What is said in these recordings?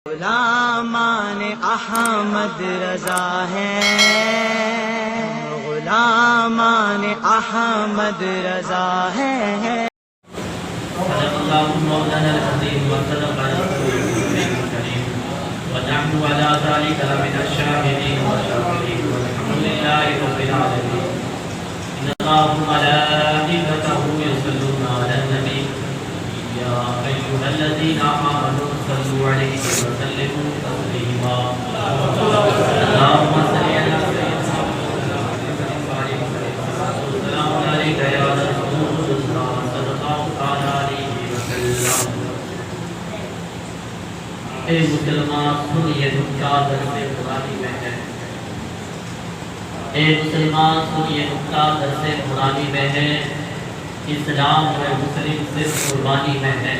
غلامان احمد رضا ہیں، غلامان احمد رضا ہیں۔ صدق اللہ مولانا العظیم وصدق رسولہ الکریم ونحن علی ذلک لمن الشاہدین والشاکرین والحمد للہ رب العالمین۔ ان اللہ وملائکتہ یصلون علی النبی یا ایھا الذین آمنوا صلوا علیہ وسلموا تسلیما۔ اللہم صل علی سیدنا السلام علیک یا رسول اللہ صلی اللہ تعالی علیہ وسلم۔ اے مسلمان سنیے نکتہ درس قرآنی میں ہے، اے مسلمان سنیے نکتہ درس قرآنی میں ہے۔ اسلام میں مسلم صرف قربانی میں ہے۔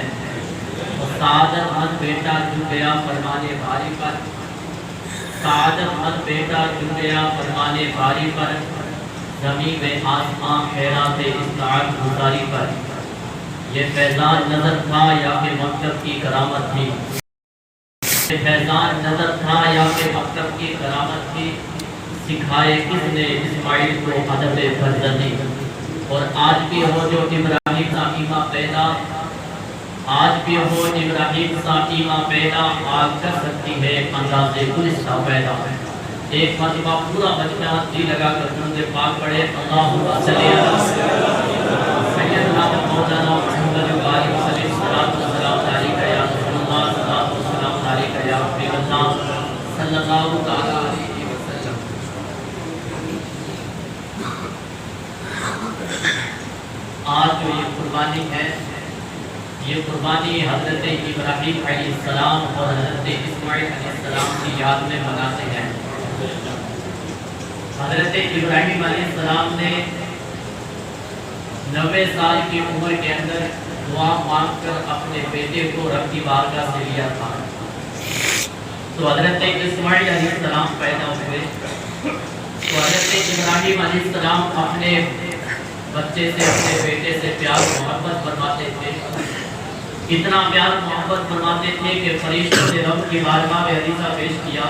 سعادت مند بیٹا جو گیا فرمانے باری پر، سعادت مند بیٹا جو گیا فرمانے باری پر، زمین میں آسمان خیرات استعان گزاری پر۔ یہ فیضان نظر تھا یا کہ مکتب کی کرامت تھی، یہ فیضان نظر تھا یا کہ مکتب کی کرامت تھی۔ سکھائے کس نے اسماعیل کو ادب فرزندی، اور آج بھی ہو جو ابراہیم سا ایماں پیدا، آج بھی ہو ابراہیم سا ایماں پیدا، آج کر سکتی ہے انداز گلستہ پیدا۔ ایک مرتبہ پورا بچہ جی لگا کر درود پاک پڑھے، اللہم صلی علی سیدنا مولانا محمد وآلہ وسلم، صلاۃ و سلام علیک یا رسول اللہ، صلاۃ و سلام علیک یا حبیب اللہ صلی اللہ تعالی علیہ وسلم۔ آج جو یہ قربانی ہے، یہ قربانی حضرت ابراہیم علیہ السلام اور حضرت اسماعیل علیہ السلام کی یاد میں مناتے ہیں۔ حضرت ابراہیم علیہ السلام نے 90 سال کی عمر کے اندر دعا مانگ کر اپنے بیٹے کو رب کی بارگاہ سے لیا تھا۔ تو حضرت اسماعیل علیہ السلام پیدا ہوئے، تو حضرت ابراہیم علیہ السلام اپنے بچے سے، اپنے بیٹے سے پیار محبت فرماتے تھے، اتنا پیار محبت فرماتے تھے کہ فرشتوں نے رب کی بارگاہ میں عریضہ پیش کیا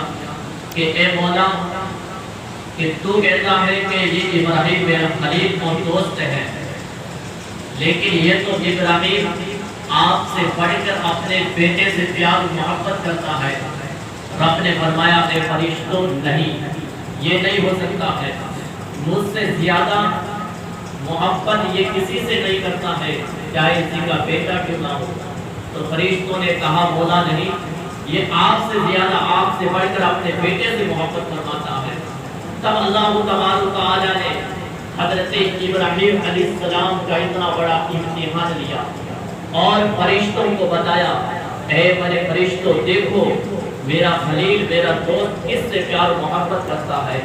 کہ اے مولا، کہ تو کہتا ہے کہ یہ ابراہیم میرا خلیل اور دوست ہے، لیکن یہ تو ابراہیم آپ سے بڑھ کر اپنے بیٹے سے پیار محبت کرتا ہے۔ رب نے فرمایا اے فرشتوں، نہیں، یہ نہیں ہو سکتا ہے، مجھ سے زیادہ محبت یہ کسی سے نہیں کرتا ہے، چاہے اسی کا بیٹا کیوں نہ ہو۔ تو فرشتوں نے کہا مولا نہیں، یہ آپ سے زیادہ، آپ سے بڑھ کر اپنے بیٹے سے محبت فرماتا ہے۔ تب اللہ تبارک و تعالی نے حضرت ابراہیم علیہ السلام کا اتنا بڑا امتحان لیا اور فرشتوں کو بتایا، اے میرے فرشتوں، دیکھو میرا خلیل، میرا دوست کس سے پیار و محبت کرتا ہے۔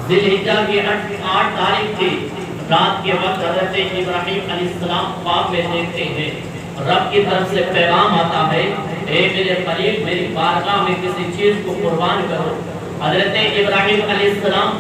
ذی الحجہ کی 8 تاریخ تھی، رات کے وقت حضرت ابراہیم علیہ السلام خواب میں دیکھتے ہیں، رب کی طرف سے پیغام آتا ہے، اے میرے خلیل، میری بارگاہ میں کسی چیز کو قربان کرو۔ حضرت ابراہیم علیہ السلام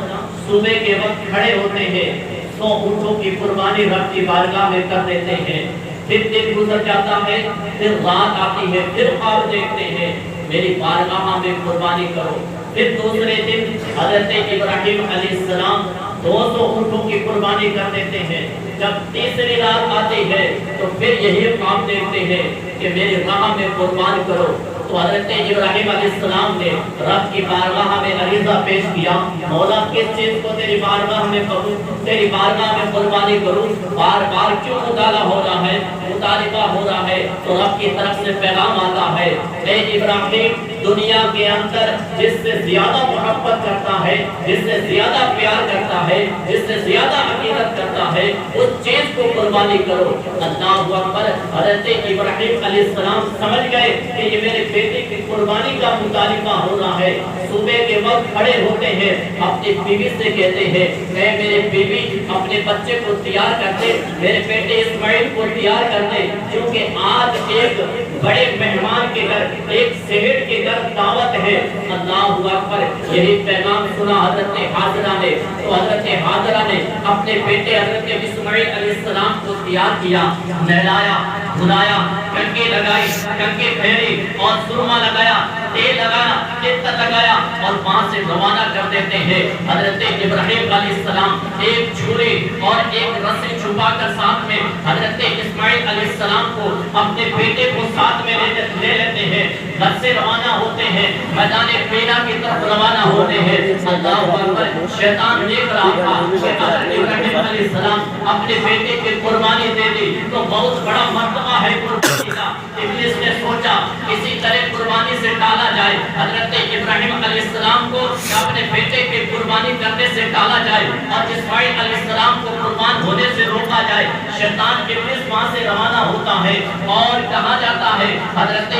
صبح کے وقت کھڑے ہوتے ہیں، 100 اونٹوں کی قربانی رب کی بارگاہ میں کر دیتے ہیں۔ پھر دن گزر جاتا ہے، پھر رات آتی ہے، پھر خواب دیکھتے ہیں، میری بارگاہ میں قربانی کرو۔ پھر دوسرے دن حضرت ابراہیم علیہ السلام 200 اونٹوں کی قربانی کر دیتے ہیں۔ جب تیسری رات آتی ہے تو پھر یہی خواب دیکھتے ہیں کہ میری راہ میں قربان کرو۔ تو حضرت ابراہیم علیہ السلام نے رب کی بارگاہ میں عریضہ پیش کیا، مولا کس چیز کو تیری بارگاہ میں کروں، تیری بارگاہ میں قربانی کروں، بار بار کیوں مطالعہ ہو رہا ہے، مطالبہ ہو رہا ہے۔ تو رب کی طرف سے پیغام آتا ہے، اے ابراہیم، دنیا کے اندر جس سے زیادہ محبت کرتا ہے، جس سے زیادہ پیار کرتا ہے، جس سے زیادہ عقیدت کرتا ہے، اس چیز کو قربانی کرو۔ اللہ اکبر۔ حضرت ابراہیم علیہ السلام سمجھ گئے کہ یہ میرے بیٹے کی قربانی کا مطالبہ ہو رہا ہے۔ صبح کے وقت کھڑے ہوتے ہیں، اپنی بیوی سے کہتے ہیں، اے میرے بیوی، اپنے بچے کو تیار کر دے، میرے بیٹے اسماعیل کو تیار کر دے، کیونکہ آج ایک بڑے مہمان کے گھر، ایک سیٹ کے گھر دعوت ہے۔ اللہ اکبر۔ یہی پیغام سنا حضرت حاضرہ نے، تو حضرت حاضرہ نے اپنے بیٹے حضرت اسماعیل علیہ السلام کو تیار کیا، نہلایا، بلایا، کنگھی لگائی، کنگھی پھیری اور سرما لگایا، تیل لگایا، عطر لگایا اور وہاں سے روانہ کر دیتے ہیں۔ حضرت ابراہیم علیہ السلام ایک چھری اور ایک رسی چھپا کر ساتھ میں حضرت اسماعیل علیہ السلام کو اپنے بیٹے کو ساتھ میں لے لیتے ہیں، گھر سے روانہ ہوتے ہیں، میدان مینا کی طرف روانہ ہوتے ہیں۔ اللہ اکبر، شیطان دیکھ رہا تھا کہ حضرت ابراہیم علیہ السلام اپنے بیٹے کی قربانی دے دی تو بہت بڑا مرتبہ ہے قربانی کا۔ ابلیس نے سوچا کسی طرح قربانی سے ٹالا جائے، حضرت ابراہیم علیہ السلام کو اپنے بیٹے کی قربانی کرنے سے ٹالا جائے اور اسماعیل علیہ السلام کو قربان ہونے سے روکا جائے۔ شیطان ابلیس وہاں سے روانہ ہوتا ہے اور کہا جاتا ہے حضرت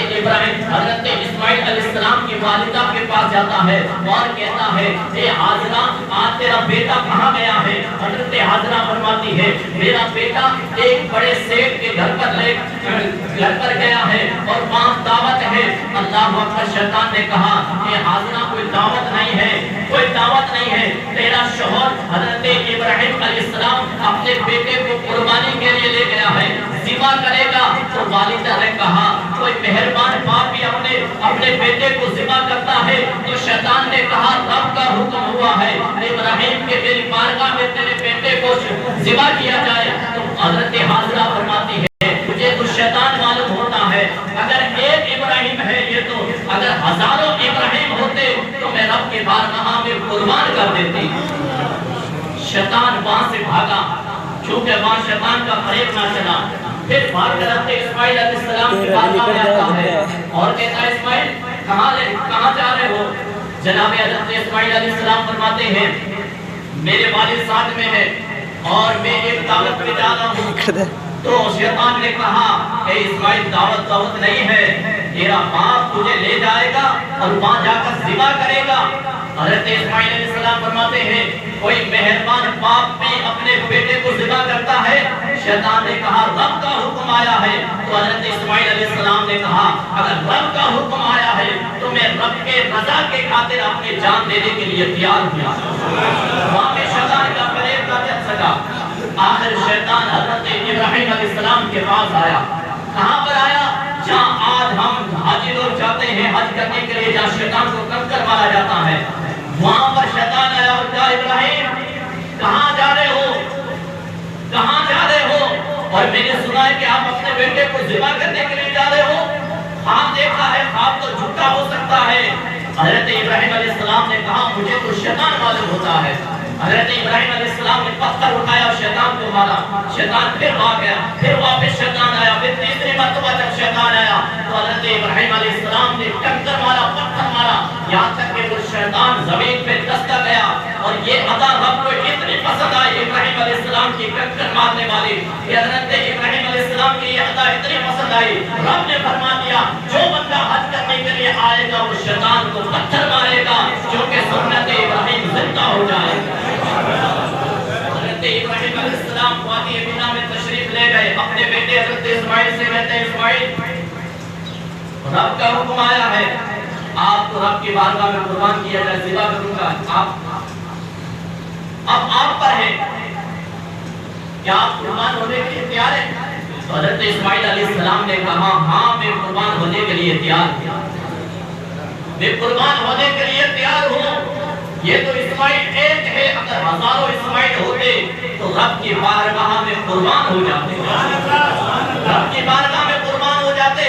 اسماعیل علیہ السلام کی والدہ کے پاس جاتا ہے اور کہتا ہے اے حاضرہ، آج تیرا بیٹا کہاں گیا ہے؟ حضرت حاضرہ فرماتی ہے میرا بیٹا ایک بڑے سیٹ کے گھر پر گیا ہے اور وہاں دعوت ہے۔ اللہ اکبر، شیطان نے کہا کہ حاضرہ کوئی دعوت نہیں ہے، کوئی دعوت نہیں ہے، تیرا شوہر حضرت ابراہیم علیہ السلام اپنے بیٹے کو قربانی کے لیے لے گیا ہے، ذبح کرے گا۔ تو والدہ نے کہا کوئی مہربان باپ بھی اپنے بیٹے کو ذبح کرتا ہے؟ تو شیطان نے کہا رب کا حکم ہوا ہے ابراہیم کے میری بارگاہ میں تیرے بیٹے کو ذبح کیا جائے۔ تو حضرت حاضرہ فرماتی ہے مجھے تو شیطان معلوم ہوتا ہے، اگر ایک ابراہیم ہے یہ تو اگر ہزاروں ابراہیم ہوتے تو میں رب کے بارگاہ میں قربان کر دیتی۔ شیطان وہاں سے بھاگا، چونکہ وہاں شیطان کا فریب نہ چلا، پھر بھاگ کر حضرت اسماعیل علیہ السلام کی بارگاہ میں آتا ہے اور کہتا ہے اسماعیل کہاں جا رہے ہو؟ جناب حضرت اسماعیل علیہ السلام فرماتے ہیں میرے والد ساتھ میں ہے اور میں ایک دعوت پہ جا رہا ہوں۔ تو شیطان نے کہا اے اسماعیل دعوت نہیں ہے، تیرا باپ تجھے لے جائے گا اور وہاں جا کر ذبح کرے گا۔ حضرت اسماعیل علیہ السلام فرماتے ہیں کوئی مہربان باپ بھی اپنے بیٹے کو ذبح کرتا ہے؟ شیطان نے کہا رب کا حکم آیا ہے۔ تو حضرت اسماعیل علیہ السلام نے کہا اگر رب کا حکم آیا ہے تو میں رب کے رضا کے خاطر اپنی جان دینے کے لیے تیار ہوں۔ وہاں پہ شیطان کا فریب نہ چل سکا۔ آخر شیطان حضرت ابراہیم علیہ السلام کے پاس آیا۔ کہاں پر آیا؟ جہاں آج ہم حاجی لوگ جاتے ہیں حج کرنے کے لیے، جہاں شیطان کو کنکر مارا جاتا ہے، وہاں پر شیطان آیا اور کہا ابراہیم کہاں جا رہے ہو؟ کہاں جا رہے ہو؟ اور میں نے سنا ہے کہ آپ اپنے بیٹے کو ذبح کرنے کے لیے جا رہے ہو۔ خواب دیکھا ہے، خواب تو جھوٹا ہو سکتا ہے۔ حضرت ابراہیم علیہ السلام نے کہا مجھے تو شیطان معلوم ہوتا ہے۔ حضرت ابراہیم علیہ السلام نے پتھر اٹھایا اور شیطان کو مارا، شیطان پھر بھاگ گیا، پھر واپس شیطان آیا، پھر تیسری مرتبہ جب شیطان آیا تو حضرت ابراہیم علیہ السلام نے کنکر مارا، پتھر مارا، یہاں تک کہ وہ شیطان زمین پہ دستک گیا۔ اور یہ ادا رب کو اتنی پسند آئی ابراہیم علیہ السلام کی کنکر مارنے والی، یہ حضرت ابراہیم علیہ السلام کی یہ ادا اتنی پسند آئی، رب نے فرما دیا جو بندہ حج کرنے کے لیے آئے گا وہ شیطان کو پتھر مارے گا، کیونکہ سنت ابراہیم زندہ ہو جائے گا۔ حضرت ابراہیم علیہ السلام وادی مینا میں تشریف لے گئے، اپنے بیٹے حضرت اسماعیل سے کہتے ہیں اسماعیل رب کا حکم آیا ہے آپ کو رب کی بارگاہ میں قربان کیا جائے، ذبح کروں گا، اب آپ پر ہے، کیا آپ قربان ہونے کے لیے تیار ہیں؟ تو حضرت اسماعیل علیہ السلام نے کہا ہاں میں قربان ہونے کے لیے تیار ہوں، میں قربان ہونے کے لیے تیار ہوں۔ یہ تو اسماعیل ایک ہے، اگر ہزاروں اسماعیل ہوتے تو رب کی بارگاہ میں قربان ہو جاتے، رب کی بارگاہ میں قربان ہو جاتے۔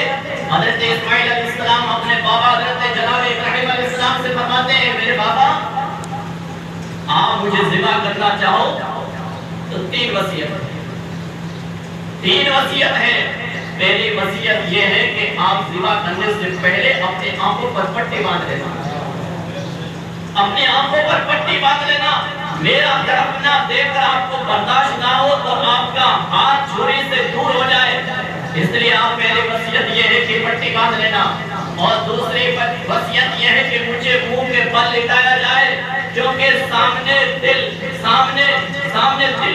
حضرت اسماعیل علیہ السلام اپنے بابا حضرت جناب ابراہیم علیہ السلام سے فرماتے ہیں میرے بابا آپ مجھے ذبح کرنا چاہو تو تین وصیت ہے۔ پہلی وصیت یہ ہے کہ آپ ذبح کرنے سے پہلے اپنے آنکھوں پر پٹی باندھ لینا، اپنے آنکھوں پر پٹی باندھ لینا، میرا طرف نہ دیکھ کر آپ کو برداشت نہ ہو تو آپ کا ہاتھ چھری سے دور ہو جائے، اس لیے آپ پہلی وصیت یہ ہے کہ پٹی باندھ لینا۔ اور دوسری وصیت یہ ہے کہ مجھے منہ کے بل لٹایا جائے، کیونکہ سامنے دل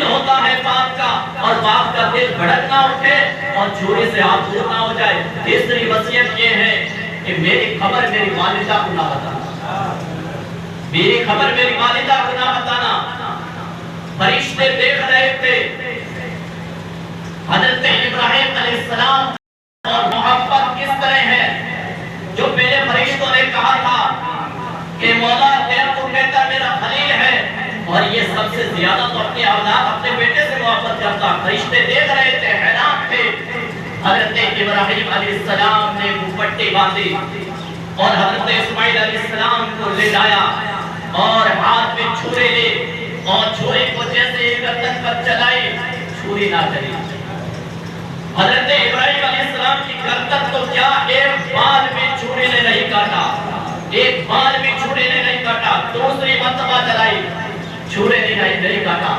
ہوتا ہے باپ کا، اور باپ کا دل بھڑک نہ اٹھے اور چھری سے ہاتھ دور نہ ہو جائے۔ تیسری وصیت یہ ہے کہ میری خبر میری والدہ کو نہ بتانا، میری خبر میری والدہ کو نہ بتانا۔ فرشتے دیکھ رہے تھے حضرت ابراہیم علیہ السلام اور محبت کس طرح ہے، جو میرے فرشتوں نے کہا تھا کہ مولا تیرا تو بیٹا میرا خلیل ہے، اور یہ سب سے زیادہ تو اپنی اولاد اپنے بیٹے سے محبت کرتا. فرشتے دیکھ رہے تھے، حیران تھے. حضرت ابراہیم علیہ السلام نے دوپٹے باندھے اور حضرت اسماعیل علیہ السلام کو لے لایا اور ہاتھ میں چھرے لے اور چھرے کو جیسے گردن پر چلائے، چھری نہ چلی. حضرت ابراہیم علیہ السلام کی گردن تو کیا، ایک بال میں چھری نے نہیں کاٹا، ایک بال میں چھری نے نہیں کاٹا. دوسری مرتبہ چلائی، چھری نے نہیں کاٹا.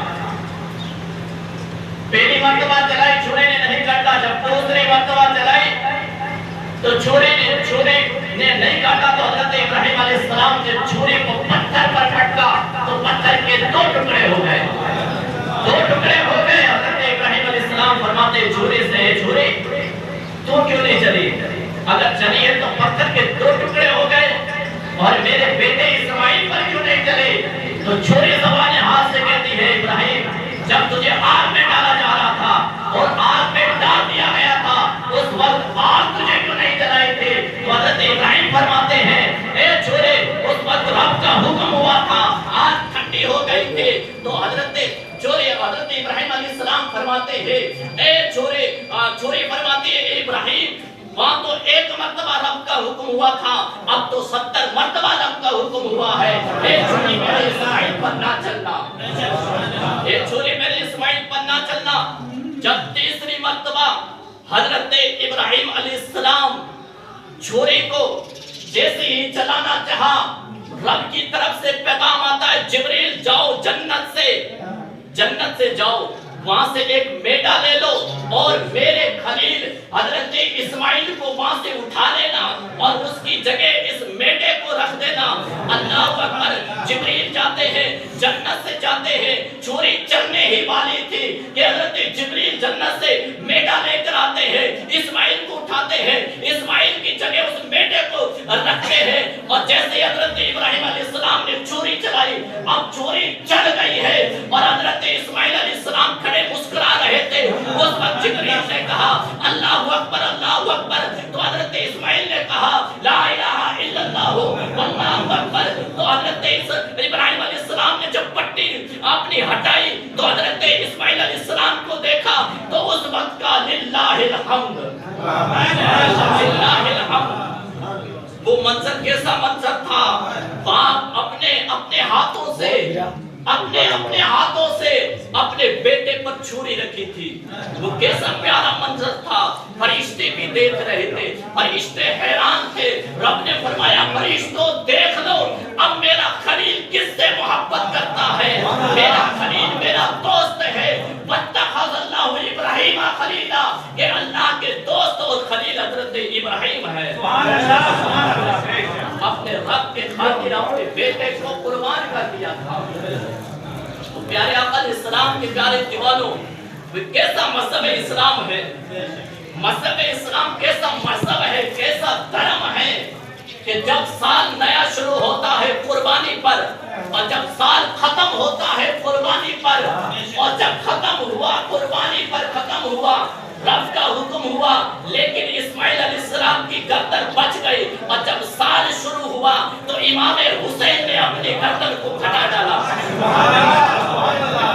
پہلی مرتبہ چلائی، چھری نے نہیں کاٹا. جب دوسری مرتبہ چلائی تو چھری نے نہیں کاٹا. تو حضرت ابراہیم علیہ السلام نے چھری کو پتھر پر پھٹکا تو پتھر کے دو ٹکڑے ہو گئے، دو ٹکڑے ہو گئے. حضرت ابراہیم علیہ السلام فرماتے چھری سے، چھری تو کیوں نہیں چلی؟ اگر چلی ہے تو پتھر کے دو ٹکڑے ہو گئے اور میرے بیٹے اسماعیل پر کیوں نہیں چلے؟ تو چھری زبان ہاتھ سے کہتی ہے ابراہیم، جب تجھے آگ میں ڈالا جا رہا تھا اور آگ میں ڈال دیا گیا تھا، اس وقت آگ تجھے کیوں نہیں جلائی تھی؟ تو حضرت ابراہیم فرماتے ہیں اے چھوڑے، اس وقت رب کا حکم ہوا تھا، آگ ٹھنڈی ہو گئی تھی. تو حضرت ابراہیم علیہ السلام فرماتے ہیں اے چھوڑے، چھوڑے فرماتے ہیں اے ابراہیم، وہاں تو ایک مرتبہ رب کا حکم ہوا تھا، اب تو 70 مرتبہ رب کا حکم ہوا ہے. اے چھوڑے میرے اسماعیل پر نہ چلنا، اے چھوڑے میرے اسماعیل پر نہ چلنا. جب تیسری مرتبہ حضرت ابراہیم علیہ السلام چھوڑے کو جیسے ہی چلانا چاہا، رب کی طرف سے پیغام آتا ہے جبریل جاؤ جنت سے جاؤ، وہاں سے ایک میڈا لے لو اور میرے خلیل حضرت اسماعیل کو وہاں سے اٹھا لینا اور اس کی جگہ اس میڈے کو رکھ دینا. اللہ اکبر. جبریل جاتے ہیں، جنت سے جاتے ہیں. چھری چلنے ہی والی تھی کہ حضرت جبریل جنت سے میڈا لے کر آتے ہیں، اسماعیل کو اٹھاتے ہیں، اسماعیل کی جگہ اس میڈے کو رکھتے ہیں. اور جیسے حضرت ابراہیم علیہ السلام نے چھری چلائی، اب چھری چل گئی ہے اور حضرت اسماعیل علیہ السلام کھڑے مسکرا رہے تھے. اس وقت جبریل نے کہا اللہ اکبر اللہ اکبر. تو حضرت اسماعیل نے کہا لا الہ الا اللہ واللہ اکبر. تو حضرت ابراہیم علیہ السلام نے جب پٹی اپنی ہٹائی تو حضرت اسماعیل علیہ السلام کو دیکھا تو اس وقت کا للہ الحمد، للہ الحمد. وہ منظر کیسا منظر تھا، باپ اپنے ہاتھوں سے اپنے بیٹے پر چھری رکھی تھی. وہ کیسا پیارا منظر تھا. فرشتے بھی دیکھ رہے تھے، فرشتے حیران تھے. رب نے فرمایا فرشتوں دیکھ لو اب میرا خلیل کس سے محبت کرتا ہے. میرا خلیل میرا دوست ہے. واتخذ اللہ ابراہیم خلیلا، کہ اللہ کے دوست اور خلیل حضرت ابراہیم ہے. اپنے رب کے خاطر اپنے بیٹے کو قربان کر دیا تھا. پیارے آقا علیہ السلام کے پیارے دیوانوں، کیسا مذہب اسلام ہے. مذہب اسلام کیسا مذہب ہے، کیسا دھرم ہے کہ جب سال نیا شروع ہوتا ہے قربانی پر، اور جب سال ختم ہوتا ہے قربانی پر، اور جب ختم ہوا قربانی پر ختم ہوا، رب کا حکم ہوا لیکن اسماعیل علیہ السلام کی گردن بچ گئی. اور جب سال شروع ہوا تو امام حسین نے اپنی گردن کو کٹا ڈالا.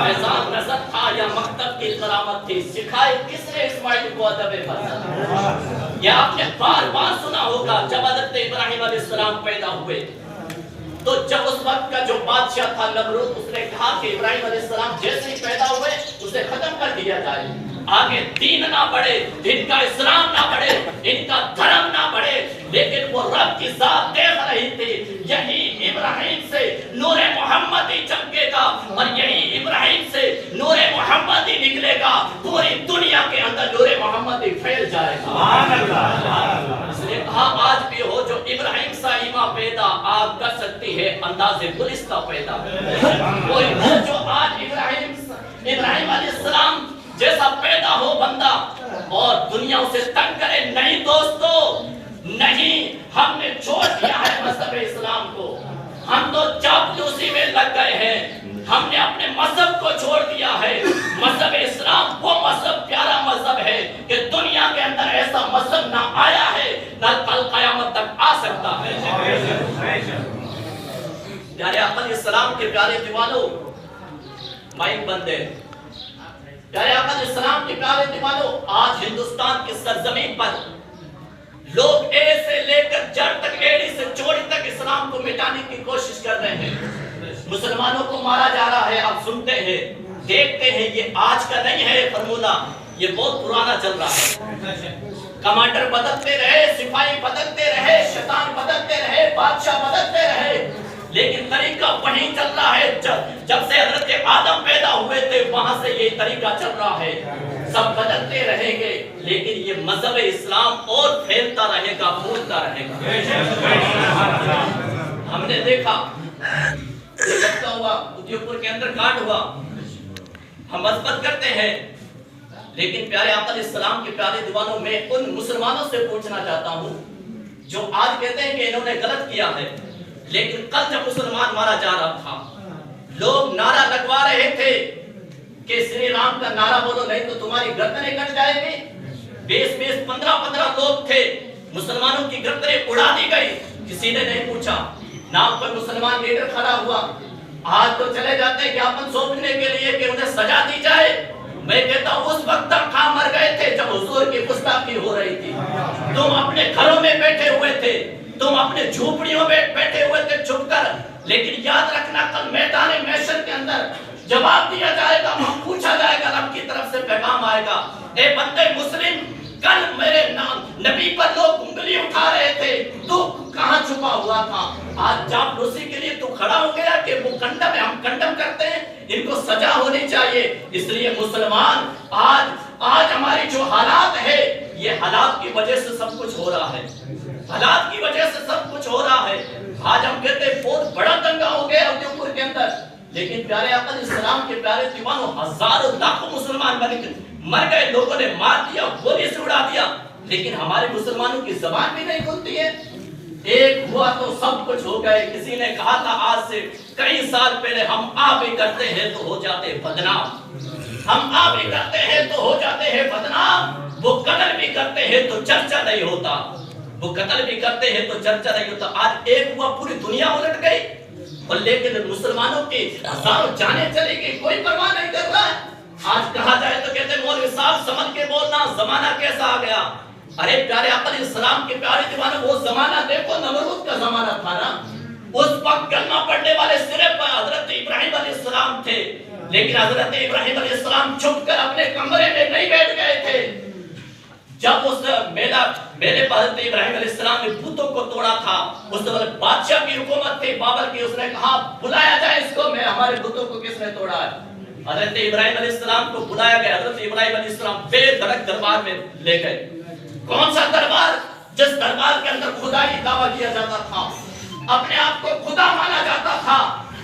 میزان نظر تھا یا مکتب کی کرامت تھی، سکھائے کس نے اسماعیل کو ادب مذہب؟ یہ آپ نے بار بار سنا ہوگا. جب حضرت ابراہیم علیہ السلام پیدا ہوئے تو جب اس وقت کا جو بادشاہ تھا نمرود، اس نے کہا کہ ابراہیم علیہ السلام جیسے ہی پیدا ہوئے اسے ختم کر دیا جائے، آگے دین نہ بڑھے، ان کا اسلام نہ بڑھے، ان کا دھرم نہ بڑھے. لیکن وہ رب کی ذات دیکھ رہی تھی، یہی ابراہیم سے نور محمدی چمکے گا اور یہی ابراہیم سے نور محمدی نکلے گا، پوری دنیا کے اندر نور محمدی پھیل جائے گا. اس نے کہا آج بھی ہو جو ابراہیم سا ایمان پیدا آگ کر سکتی ہے انداز گلستہ پیدا. کوئی ہو جو آج ابراہیم علیہ السلام جیسا پیدا ہو بندہ اور دنیا اسے تنگ کرے. نہیں دوستو، نہیں. ہم نے چھوڑ دیا ہے مذہب اسلام کو، ہم تو چاپلوسی میں لگ گئے ہیں. ہم نے اپنے مذہب کو چھوڑ دیا ہے. مذہب اسلام وہ مذہب پیارا مذہب مذہب ہے کہ دنیا کے اندر ایسا مذہب نہ آیا ہے نہ کل قیامت تک آ سکتا ہے۔ پیارے آقا علیہ السلام کے پیارے دیوانوں، مائک بند ہے۔ پیارے آقا علیہ السلام کے پیارے دیوانوں، آج ہندوستان کی سرزمین پر لوگ اے سے لے کر جڑ تک، ایڑی سے چوڑی تک اسلام کو مٹانے کی کوشش کر رہے ہیں۔ مسلمانوں کو مارا جا رہا ہے، آپ سنتے ہیں، دیکھتے ہیں، یہ آج کا نہیں ہے فرمولا، یہ بہت پرانا چل رہا ہے۔ کمانڈر بدلتے رہے، سپاہی بدلتے رہے، شیطان بدلتے رہے، بادشاہ بدلتے رہے، لیکن طریقہ وہی چل رہا ہے جب سے حضرت آدم پیدا ہوئے تھے، وہاں سے یہ طریقہ چل رہا ہے۔ سب بدلتے رہیں گے لیکن یہ مذہب اسلام اور پھیلتا رہے گا، پھولتا رہے گا۔ ہم نے دیکھا لگتا ہوا ادیوپور کے اندر کانڈ ہوا، ہم مثبت کرتے ہیں، لیکن پیارے آقا علیہ السلام کے پیارے دیوانوں، میں ان مسلمانوں سے پوچھنا چاہتا ہوں جو آج کہتے ہیں کہ انہوں نے غلط کیا ہے، لیکن کل جب مسلمان مارا جا رہا تھا، لوگ نعرہ لگوا رہے تھے کہ سری رام کا نعرہ بولو نہیں تو تمہاری گردنیں کٹ جائے گی۔ 20 15 لوگ تھے، مسلمانوں کی گردنیں اڑا دی گئی، کسی نے نہیں پوچھا، نام پر مسلمان لیڈر کھڑا ہوا۔ آج تو چلے جاتے ہیں جاپن سونپنے کے لیے کہ انہیں سزا دی جائے۔ میں کہتا ہوں اس وقت تک کہاں مر گئے تھے جب حضور کی گستاخی ہو رہی تھی؟ تم اپنے گھروں میں بیٹھے ہوئے تھے، تم اپنے جھوپڑیوں میں بیٹھے ہوئے تھے چھپ کر، لیکن یاد رکھنا کل میدان محشر کے اندر جواب دیا جائے گا، وہاں پوچھا جائے گا، رب کی طرف سے پیغام آئے گا، اے بندے مسلم، کل میرے نبی پر لوگ انگلی اٹھا رہے تھے، تو کہاں چھپا ہوا تھا؟ آج چاپلوسی کے لیے تو کھڑا ہو گیا کہ وہ کنڈم ہے، ہم کنڈم کرتے ہیں، ان کو سزا ہونی چاہیے۔ اس لیے مسلمان آج ہماری جو حالات ہے، یہ حالات کی وجہ سے سب کچھ ہو رہا ہے، حالات کی وجہ سے سب کچھ ہو رہا ہے۔ آج ہم کہتے ہیں بہت بڑا دنگا ہو گیا ادیوپور کے اندر، لیکن پیارے آقا علیہ السلام کے پیارے دیوانوں، ہزاروں لاکھوں مسلمان مر گئے، لوگوں نے مار دیا، گولی سے اڑا دیا، لیکن ہمارے مسلمانوں کی زبان بھی نہیں کھلتی ہے۔ ایک ہوا تو سب کچھ ہو گئے۔ کسی نے کہا تھا آج سے کئی سال پہلے، ہم آ بھی کرتے ہیں تو ہو جاتے بدنام، ہم آ بھی کرتے ہیں تو ہو جاتے ہیں بدنام، وہ قتل بھی کرتے ہیں تو چرچا نہیں ہوتا، وہ قتل بھی کرتے ہیں تو چرچا نہیں ہوتا۔ آج ایک ہوا پوری دنیا الٹ گئی، اور لیکن مسلمانوں کی ہزاروں جانیں چلی گئی، کوئی پرواہ نہیں کر رہا ہے۔ آج کہا جائے تو کہتے ہیں مولوی صاحب سمجھ کے بولنا، زمانہ کیسا آ گیا؟ ارے پیارے آقا علیہ السلام کے پیارے دیوانوں، وہ زمانہ دیکھو، نمرود کا زمانہ تھا نا، اس وقت کلمہ پڑھنے والے صرف حضرت ابراہیم علیہ السلام تھے، لیکن حضرت ابراہیم علیہ السلام چھپ کر اپنے کمرے میں نہیں بیٹھ گئے تھے۔ جب اس میلے پر حضرت ابراہیم علیہ السلام نے بتوں کو توڑا تھا، اس وقت بادشاہ کی حکومت تھی بابر کی، اس نے کہا بلایا جائے اس کو، میں ہمارے بتوں کو کس نے توڑا ہے؟ حضرت ابراہیم علیہ السلام کو بلایا گیا، حضرت ابراہیم علیہ السلام بے دھڑک دربار میں لے گئے۔ کون سا دربار؟ جس دربار کے اندر خدا کی دعویٰ کیا جاتا تھا، اپنے آپ کو خدا مانا جاتا تھا،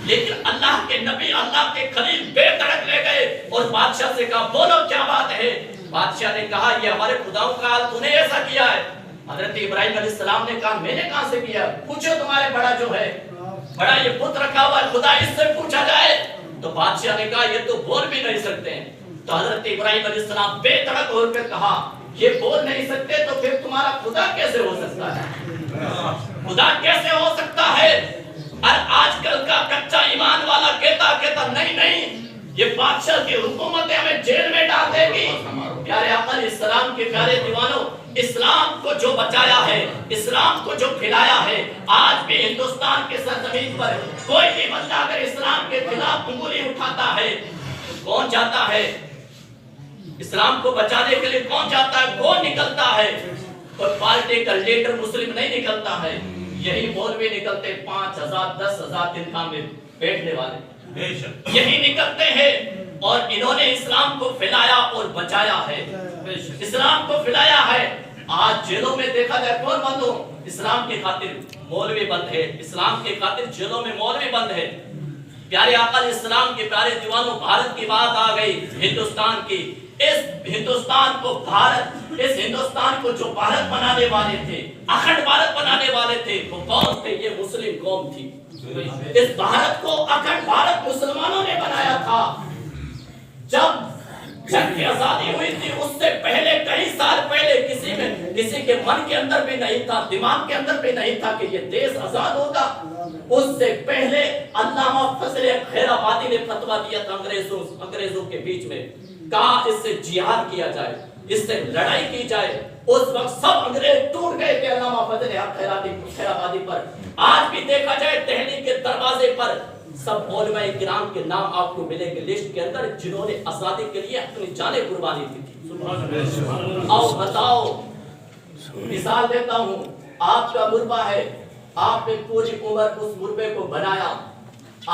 لیکن اللہ کے نبی، اللہ کے خلیل بے دھڑک لے گئے اور بادشاہ سے کہا بولو کیا بات ہے؟ بادشاہ نے کہا یہ ہمارے خداؤں کا حال تو نے ایسا کیا ہے؟ حضرت ابراہیم علیہ السلام نے کہا میں نے کہاں سے کیا؟ پوچھو تمہارے بڑا جو ہے، بڑا یہ بت رکھا ہوا ہے، خدا اس سے پوچھا جائے۔ تو بادشاہ نے کہا یہ تو بول بھی نہیں سکتے ہیں۔ تو حضرت ابراہیم علیہ السلام بے دھڑک ہو کر کہا یہ بول نہیں سکتے تو پھر تمہارا خدا کیسے ہو سکتا ہے؟ خدا کیسے ہو سکتا ہے؟ اور آج کل کا کچا ایمان والا کہتا نہیں یہ بادشاہ کی حکومت ہمیں جیل میں ڈال دے گی۔ پیارے آقا علیہ السلام کے پیارے دیوانوں، اسلام کو جو بچایا ہے، اسلام کو جو پھیلایا ہے، آج بھی ہندوستان کے سرزمین پر کوئی بھی بندہ اگر اسلام کے خلاف انگلی اٹھاتا ہے، کون جاتا ہے اسلام کو بچانے کے لیے؟ کون جاتا ہے؟ کون نکلتا ہے؟ کوئی پارٹی کا لیڈر مسلم نہیں نکلتا ہے، یہی مولوی نکلتے 5000 10,000 تنخواہ میں بیٹھنے والے، یہی نکلتے ہیں، اور انہوں نے اسلام کو پھیلایا اور بچایا ہے، اسلام کو پھیلایا ہے۔ آج جیلوں میں دیکھا جائے کون بند ہو؟ اسلام کی خاطر مولوی بند ہے، اسلام کی خاطر جیلوں میں مولوی بند ہے۔ پیارے آقا علیہ السلام کے پیارے دیوانوں، بھارت کی بات آ گئی، ہندوستان کی، اس ہندوستان کو بھارت، اس ہندوستان کو جو بھارت بنانے والے تھے، اکھنڈ بھارت بنانے والے تھے، وہ کون تھے؟ یہ مسلم قوم تھی۔ اس بھارت کو اکھنڈ بھارت مسلمانوں نے بنایا تھا۔ جب جنگ کی آزادی ہوئی تھی اس سے پہلے کئی سال پہلے کسی کے من کے اندر بھی نہیں تھا، دماغ کے اندر بھی نہیں تھا کہ یہ دیش آزاد ہوگا۔ اس سے پہلے علامہ فضل خیر آبادی نے فتویٰ دیا تھا انگریزوں کے بیچ میں، کہا اس سے جہاد کیا جائے، اس سے لڑائی کی جائے۔ اس وقت سب انگریز ٹوٹ گئے تھے علامہ فضل خیر آبادی پر۔ آج بھی دیکھا جائے دہلی کے دروازے پر سب علماء کرام کے نام آپ کو ملیں گے لسٹ کے اندر، جنہوں نے آزادی کے لیے اپنی جانیں قربانی دی تھی۔ آؤ بتاؤ، مثال دیتا ہوں، آپ کا مربع ہے، آپ نے پوری عمر اس مربے کو بنایا،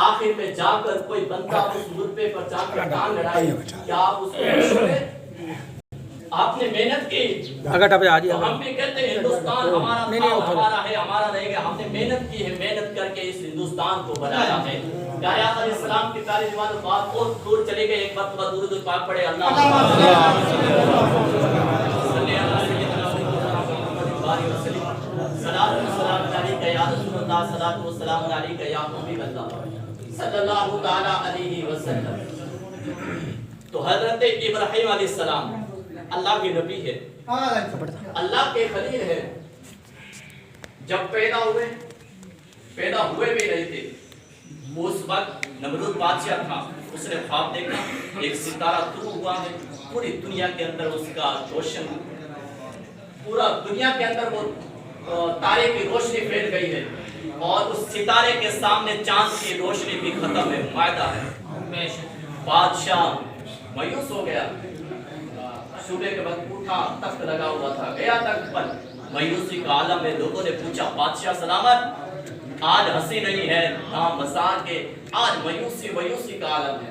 آخر میں جا کر کوئی بندہ اس مربے پر جا کر ٹانگ لڑائی، کیا آپ اس کو چھوڑے؟ آپ نے محنت کی، تو ہم بھی کہتے ہیں ہندوستان ہمارا تھا، ہمارا ہے، ہمارا رہے گا۔ ہم نے محنت کی ہے، محنت کر کے اس ہندوستان کو بنایا ہے۔ پیارے آقا علیہ السلام کی پیاری دیوان بات اور دور چلے گئے، ایک مرتبہ درود پاک پڑھے، اللہ صلاۃ و سلام علیک یا رسول اللہ، صلاۃ و سلام علیک یا حبیب اللہ صلی اللہ تعالی علیہ وسلم۔ تو حضرت ابراہیم علیہ السلام اللہ کے نبی ہے، اللہ کے خلیل ہے۔ جب پیدا ہوئے بھی نہیں تھے، اس وقت نمرود بادشاہ تھا، اس نے خواب دیکھا ایک ستارہ طلوع ہوا ہے، پوری دنیا کے اندر اس کا روشن، پورا دنیا کے اندر وہ تارے کی روشنی پھیل گئی ہے، اور اس ستارے کے سامنے چاند کی روشنی بھی ختم ہے، فائدہ ہے۔ بادشاہ مایوس ہو گیا، صبح کے وقت اٹھا، تخت لگا ہوا تھا، گیا تخت پر، مایوسی کا عالم میں لوگوں نے پوچھا بادشاہ سلامت، آج ہنسی نہیں ہے نہ مزاح کے، آج مایوسی کا عالم ہے۔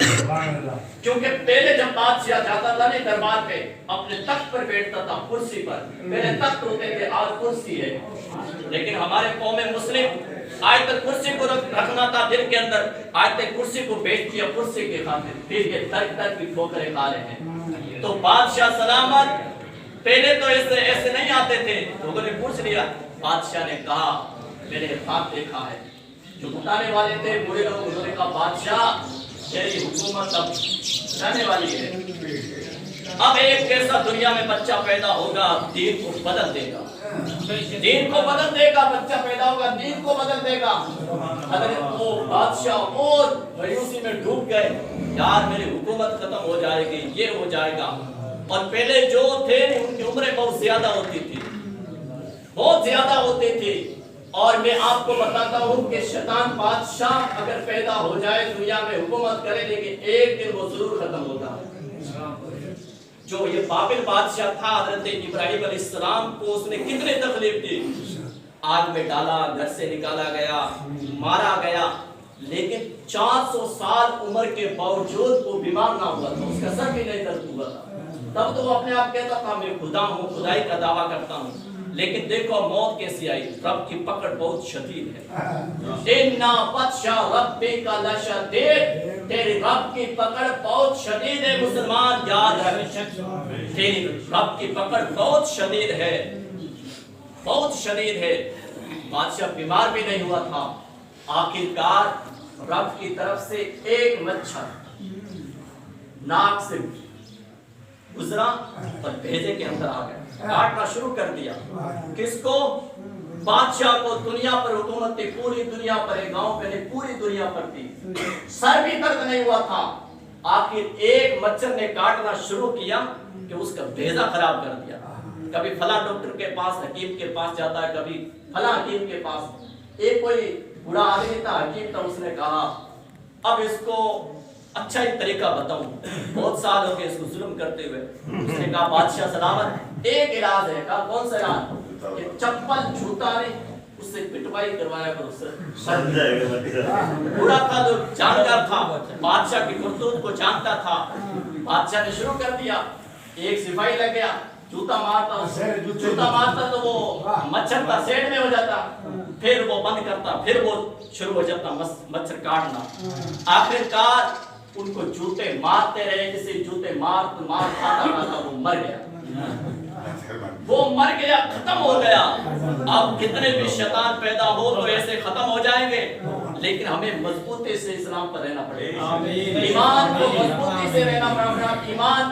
کیونکہ پہلے جب بادشاہ جاتا تھا نہیں دربار پہ، اپنے تخت پر بیٹھتا تھا، کرسی پر، پہلے تخت ہوتے تھے، آج کرسی ہے۔ لیکن ہمارے قوم مسلم آج تک کرسی کو رکھنا تھا دل کے اندر، آج تک کرسی کو بیچ دیا کرسی کے خاطر، پھر یہ در کی ٹھوکریں کھا رہے ہیں۔ تو بادشاہ سلامت پہلے تو ایسے نہیں آتے تھے، لوگوں نے پوچھ لیا، بادشاہ نے کہا میں نے خواب دیکھا ہے۔ جو بتانے والے تھے بڑے لوگ، انہوں نے کہا بادشاہ تیری حکومت اب رہنے والی ہے، اب ایک ایسا دنیا میں بچہ پیدا ہوگا دین کو بدل دے گا، دین کو بدل دے گا، بچہ پیدا ہوگا دین کو بدل دے گا۔ حضرت وہ بادشاہ اور مایوسی میں ڈوب گئے، یار میری حکومت ختم ہو جائے گی، یہ ہو جائے گا۔ اور پہلے جو تھے ان کی عمریں بہت زیادہ ہوتی تھی، بہت زیادہ ہوتی تھی، اور میں آپ کو بتاتا ہوں کہ شیطان بادشاہ اگر پیدا ہو جائے دنیا میں حکومت کرے، لیکن ایک دن وہ ضرور ختم ہوتا ہے۔ جو یہ بابل بادشاہ تھا، حضرت ابراہیم علیہ السلام کو اس نے کتنے تکلیف دی، آگ میں ڈالا، گھر سے نکالا گیا، مارا گیا، لیکن 400 سال عمر کے باوجود وہ بیمار نہ ہوا تھا، اس کا سر بھی نہیں درد ہوا تھا۔ تب تو وہ اپنے آپ کہتا تھا میں خدا ہوں، خدائی کا دعویٰ کرتا ہوں۔ لیکن دیکھو موت کیسی آئی، رب کی پکڑ بہت شدید ہے۔ اِنَّا بَطْشَ رَبِّكَ لَشَدِيدٌ، تیری رب کی پکڑ بہت شدید ہے مسلمان، یاد رکھ، تیری رب کی پکڑ بہت شدید ہے، بہت شدید ہے۔ بادشاہ بیمار بھی نہیں ہوا تھا، آخر کار رب کی طرف سے ایک مچھر ناک سے گزرا اور بھیجے کے اندر آ گیا، کاٹنا شروع کر دیا۔ کس کو؟ بادشاہ کو۔ دنیا پر حکومت تھی، پوری دنیا پر، ایک گاؤں پہ نہیں پوری دنیا پر تھی، سر بھی درد نہیں ہوا تھا۔ آخر ایک مچھر نے کاٹنا شروع کیا کہ اس کا بھیجا خراب کر دیا۔ کبھی فلاں ڈاکٹر کے پاس، حکیم کے پاس جاتا ہے، کبھی فلاں حکیم کے پاس۔ ایک کوئی بڑا آدمی تھا، حکیم تھا، اس نے کہا اب اس کو اچھا ایک طریقہ بتاؤں، بہت سال ہو گئے اس کو ظلم کرتے ہوئے۔ اس نے کہا بادشاہ سلامت ایک علاج ہے۔ کہا کون سا علاج؟ کہ چپل جوتا نے اس سے پٹوائی کروایا کر، اس سے بڑا تھا جو جانکار تھا، بادشاہ کی کرتوت کو جانتا تھا۔ بادشاہ نے شروع کر دیا، ایک سپاہی لگ گیا، جوتا مارتا تو وہ مچھر کا سیٹ میں ہو جاتا، پھر وہ بند کرتا، پھر وہ شروع ہو جاتا مچھر کاٹنا۔ آخر کار ان کو جوتے مارتے رہے، جسے جوتے مار کھاتا وہ مر گیا، وہ مر گیا، ختم ہو گیا۔ اب کتنے بھی شیطان پیدا ہو تو ایسے ختم ہو جائیں گے، لیکن ہمیں مضبوطی سے اسلام پر رہنا پڑے گا، ایمان کو مضبوطی سے رہنا پڑے گا۔ ایمان